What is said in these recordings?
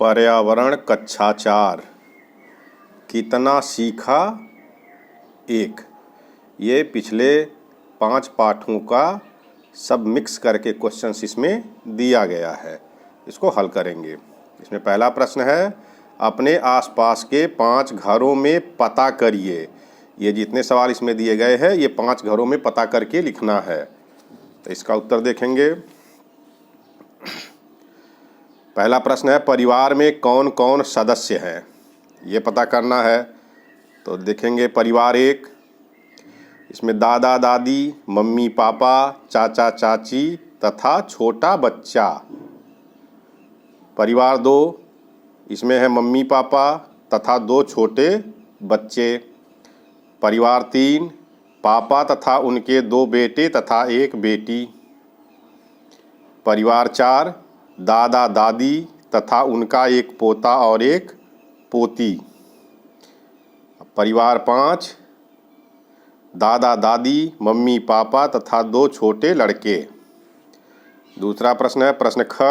पर्यावरण कक्षा 4 कितना सीखा 1। ये पिछले 5 पाठों का सब मिक्स करके क्वेश्चंस इसमें दिया गया है, इसको हल करेंगे। इसमें पहला प्रश्न है, अपने आसपास के 5 घरों में पता करिए। ये जितने सवाल इसमें दिए गए हैं ये 5 घरों में पता करके लिखना है। तो इसका उत्तर देखेंगे। पहला प्रश्न है, परिवार में कौन कौन सदस्य हैं, ये पता करना है। तो देखेंगे परिवार 1, इसमें दादा दादी, मम्मी पापा, चाचा चाची तथा छोटा बच्चा। परिवार 2, इसमें है मम्मी पापा तथा 2 छोटे बच्चे। परिवार 3, पापा तथा उनके 2 बेटे तथा 1 बेटी। परिवार 4, दादा दादी तथा उनका 1 पोता और 1 पोती। परिवार 5, दादा दादी, मम्मी पापा तथा 2 छोटे लड़के। दूसरा प्रश्न है, प्रश्न ख,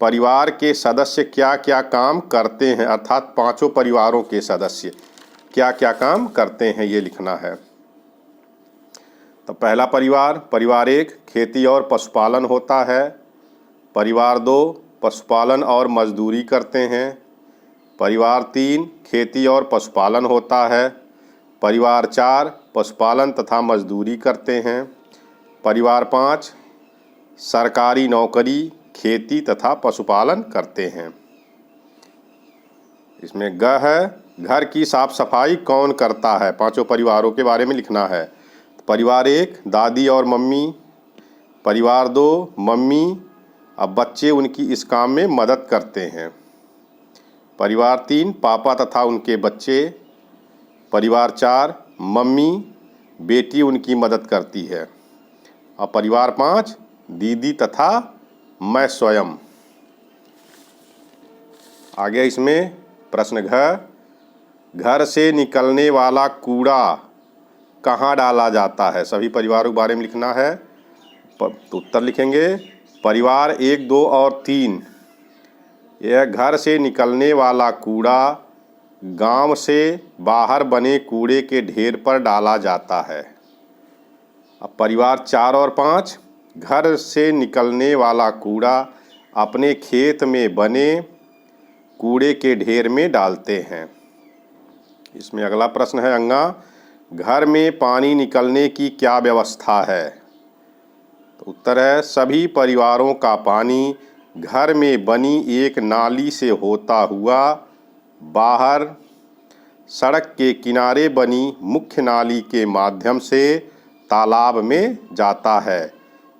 परिवार के सदस्य क्या क्या काम करते हैं, अर्थात 5 परिवारों के सदस्य क्या क्या काम करते हैं ये लिखना है। तो पहला परिवार 1 खेती और पशुपालन होता है। परिवार 2 पशुपालन और मजदूरी करते हैं। परिवार 3 खेती और पशुपालन होता है। परिवार 4 पशुपालन तथा मजदूरी करते हैं। परिवार 5 सरकारी नौकरी, खेती तथा पशुपालन करते हैं। इसमें ग है, घर की साफ सफाई कौन करता है, 5 परिवारों के बारे में लिखना है। परिवार 1 दादी और मम्मी। परिवार 2 मम्मी, अब बच्चे उनकी इस काम में मदद करते हैं। परिवार 3 पापा तथा उनके बच्चे। परिवार 4 मम्मी, बेटी उनकी मदद करती है। और परिवार 5 दीदी तथा मैं स्वयं। आगे इसमें प्रश्न घर से निकलने वाला कूड़ा कहाँ डाला जाता है, सभी परिवारों के बारे में लिखना है। तो उत्तर लिखेंगे परिवार 1, 2 और 3, यह घर से निकलने वाला कूड़ा गांव से बाहर बने कूड़े के ढेर पर डाला जाता है। अब परिवार 4 और 5 घर से निकलने वाला कूड़ा अपने खेत में बने कूड़े के ढेर में डालते हैं। इसमें अगला प्रश्न है अंगा, घर में पानी निकलने की क्या व्यवस्था है। तो उत्तर है, सभी परिवारों का पानी घर में बनी एक नाली से होता हुआ बाहर सड़क के किनारे बनी मुख्य नाली के माध्यम से तालाब में जाता है,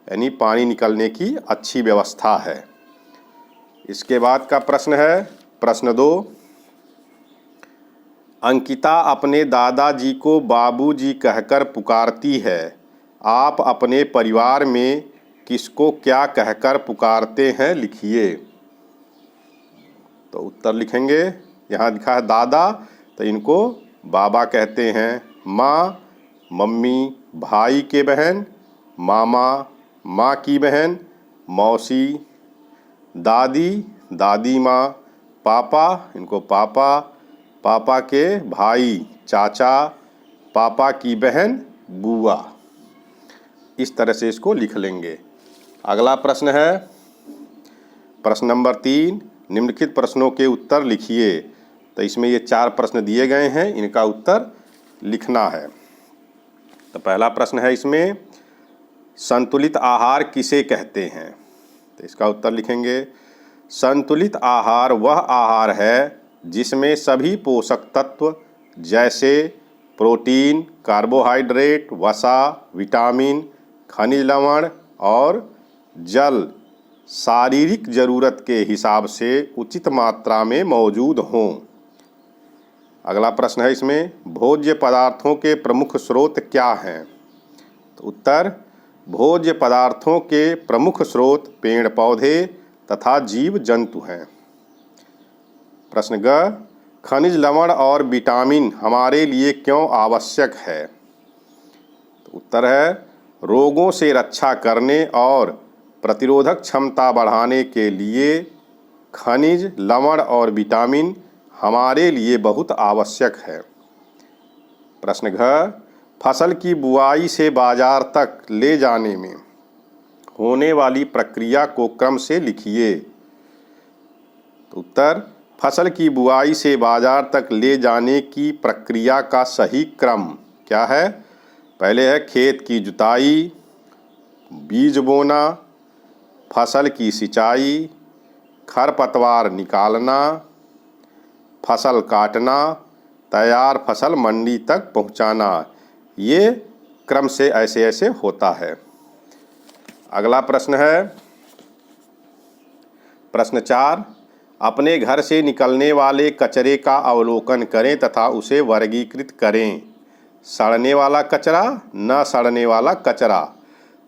यानी पानी निकलने की अच्छी व्यवस्था है। इसके बाद का प्रश्न है प्रश्न 2, अंकिता अपने दादाजी को बाबूजी कहकर पुकारती है, आप अपने परिवार में किसको क्या कहकर पुकारते हैं, लिखिए। तो उत्तर लिखेंगे, यहाँ लिखा है दादा, तो इनको बाबा कहते हैं। माँ मम्मी, भाई के बहन मामा, माँ की बहन मौसी, दादी दादी माँ, पापा इनको पापा, पापा के भाई चाचा, पापा की बहन बुआ। इस तरह से इसको लिख लेंगे। अगला प्रश्न है प्रश्न नंबर 3, निम्नलिखित प्रश्नों के उत्तर लिखिए। तो इसमें ये 4 प्रश्न दिए गए हैं, इनका उत्तर लिखना है। तो पहला प्रश्न है इसमें, संतुलित आहार किसे कहते हैं। तो इसका उत्तर लिखेंगे, संतुलित आहार वह आहार है जिसमें सभी पोषक तत्व जैसे प्रोटीन, कार्बोहाइड्रेट, वसा, विटामिन, खनिज लवण और जल शारीरिक जरूरत के हिसाब से उचित मात्रा में मौजूद हों। अगला प्रश्न है इसमें, भोज्य पदार्थों के प्रमुख स्रोत क्या हैं। तो उत्तर, भोज्य पदार्थों के प्रमुख स्रोत पेड़ पौधे तथा जीव जंतु हैं। प्रश्न ग, खनिज लवण और विटामिन हमारे लिए क्यों आवश्यक है। तो उत्तर है, रोगों से रक्षा करने और प्रतिरोधक क्षमता बढ़ाने के लिए खनिज, लवण और विटामिन हमारे लिए बहुत आवश्यक है। प्रश्न घ, फसल की बुआई से बाजार तक ले जाने में होने वाली प्रक्रिया को क्रम से लिखिए। तो उत्तर, फसल की बुआई से बाजार तक ले जाने की प्रक्रिया का सही क्रम क्या है? पहले है खेत की जुताई, बीज बोना, फसल की सिंचाई, खरपतवार निकालना, फसल काटना, तैयार फसल मंडी तक पहुंचाना। ये क्रम से ऐसे ऐसे होता है। अगला प्रश्न है प्रश्न 4, अपने घर से निकलने वाले कचरे का अवलोकन करें तथा उसे वर्गीकृत करें। सड़ने वाला कचरा, न सड़ने वाला कचरा।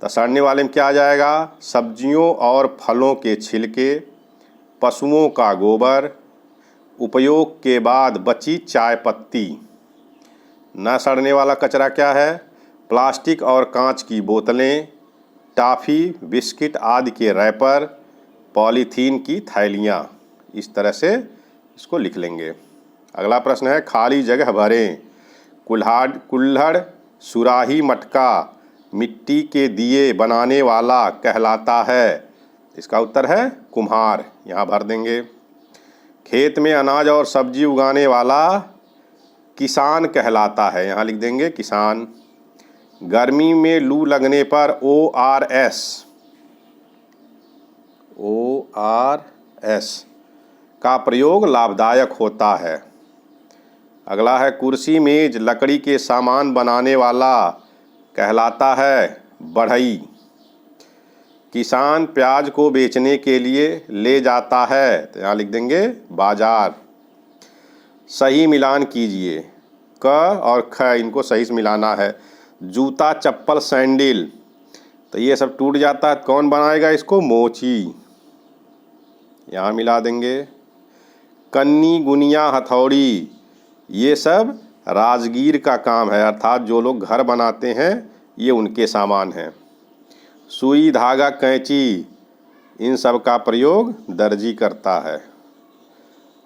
तो सड़ने वाले में क्या आ जाएगा? सब्जियों और फलों के छिलके, पशुओं का गोबर, उपयोग के बाद बची चाय पत्ती। न सड़ने वाला कचरा क्या है? प्लास्टिक और कांच की बोतलें, टॉफ़ी, बिस्किट आदि के रैपर, पॉलीथीन की थैलियाँ। इस तरह से इसको लिख लेंगे। अगला प्रश्न है खाली जगह भरें। कुल्हड़, सुराही, मटका मिट्टी के दिए बनाने वाला कहलाता है। इसका उत्तर है कुम्हार। यहाँ भर देंगे। खेत में अनाज और सब्जी उगाने वाला किसान कहलाता है। यहाँ लिख देंगे किसान। गर्मी में लू लगने पर ORS का प्रयोग लाभदायक होता है। अगला है कुर्सी, मेज, लकड़ी के सामान बनाने वाला कहलाता है बढ़ई। किसान प्याज को बेचने के लिए ले जाता है। तो यहाँ लिख देंगे बाजार। सही मिलान कीजिए। क और ख इनको सही से मिलाना है। जूता, चप्पल, सैंडल, तो ये सब टूट जाता है। कौन बनाएगा इसको? मोची। यहाँ मिला देंगे। कन्नी, गुनिया, हथौड़ी, ये सब राजगीर का काम है, अर्थात जो लोग घर बनाते हैं ये उनके सामान हैं। सुई, धागा, कैंची, इन सब का प्रयोग दर्जी करता है।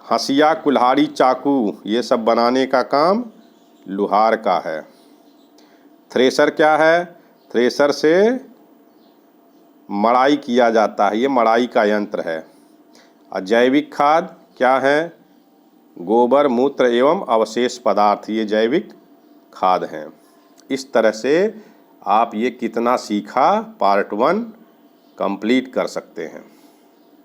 हंसिया, कुल्हाड़ी, चाकू, ये सब बनाने का काम लुहार का है। थ्रेशर क्या है? थ्रेशर से मड़ाई किया जाता है, ये मड़ाई का यंत्र है। और जैविक खाद क्या है? गोबर, मूत्र एवं अवशेष पदार्थ, ये जैविक खाद हैं। इस तरह से आप ये कितना सीखा पार्ट 1 कंप्लीट कर सकते हैं।